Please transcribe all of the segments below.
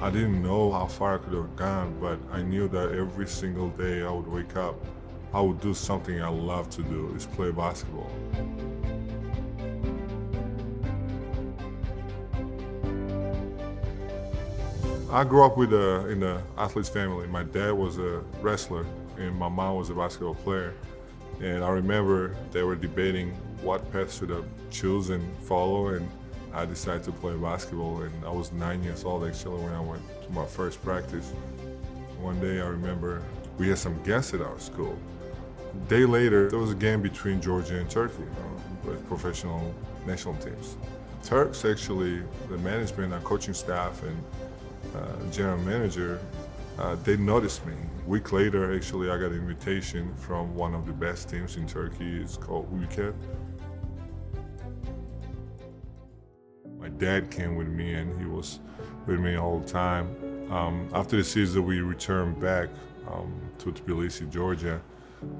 I didn't know how far I could have gone, but I knew that every single day I would wake up, I would do something I love to do, is play basketball. I grew up in an athlete's family. My dad was a wrestler and my mom was a basketball player. And I remember they were debating what path should I choose and follow, and I decided to play basketball. And I was 9 years old actually when I went to my first practice. One day I remember we had some guests at our school. A day later, there was a game between Georgia and Turkey with professional national teams. Turks actually, the management, our coaching staff, and general manager, they noticed me. A week later, actually, I got an invitation from one of the best teams in Turkey. It's called Ülker. My dad came with me, and he was with me all the time. After the season, we returned back to Tbilisi, Georgia,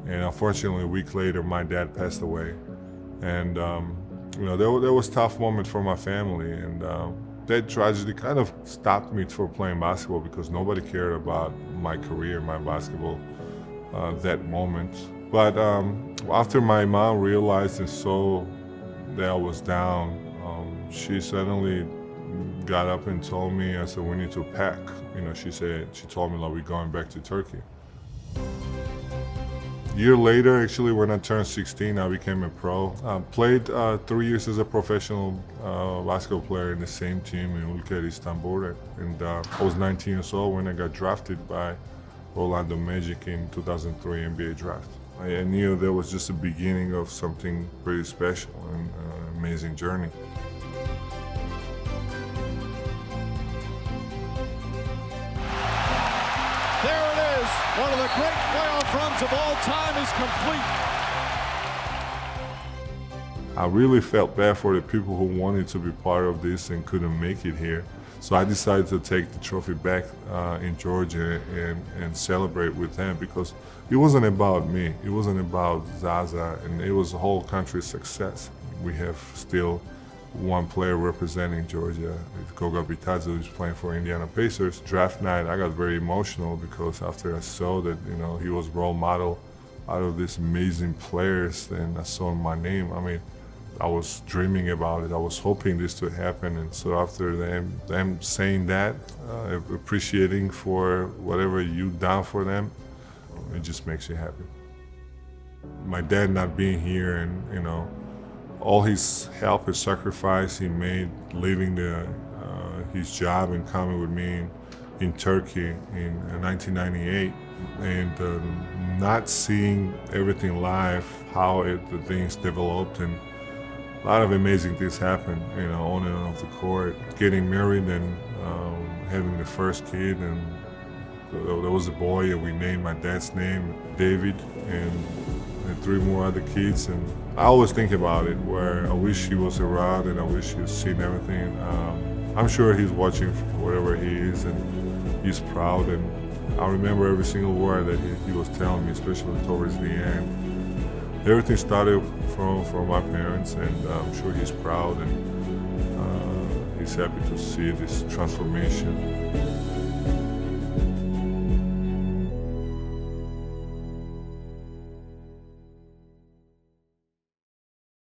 and unfortunately, a week later, my dad passed away. And there was tough moment for my family, and that tragedy kind of stopped me from playing basketball because nobody cared about my career, my basketball, that moment. But after my mom realized and saw that I was down, she suddenly got up and told me, I said, we need to pack. She told me, like, we're going back to Turkey. A year later, actually, when I turned 16, I became a pro. I played 3 years as a professional basketball player in the same team in Ülker, Istanbul. And I was 19 years old when I got drafted by Orlando Magic in 2003 NBA draft. I knew that was just the beginning of something pretty special and an amazing journey. There it is. One of the great playoff runs of all time is complete. I really felt bad for the people who wanted to be part of this and couldn't make it here. So I decided to take the trophy back in Georgia and celebrate with them, because it wasn't about me. It wasn't about Zaza, and it was the whole country's success. We have still one player representing Georgia, Goga Bitadze, who's playing for Indiana Pacers. Draft night, I got very emotional because after I saw that, he was role model out of these amazing players, and I saw my name. I mean, I was dreaming about it. I was hoping this to happen, and so after them saying that, appreciating for whatever you've done for them, it just makes you happy. My dad not being here, and all his help, his sacrifice he made, leaving his job and coming with me in Turkey in 1998, and not seeing everything live, how the things developed, and a lot of amazing things happened, on and off the court. Getting married and having the first kid, and there was a boy, and we named my dad's name David, and 3 more other kids. And I always think about it, where I wish he was around and I wish he's seen everything. I'm sure he's watching wherever he is, and he's proud. And I remember every single word that he was telling me, especially towards the end. Everything started from my parents, and I'm sure he's proud, and he's happy to see this transformation.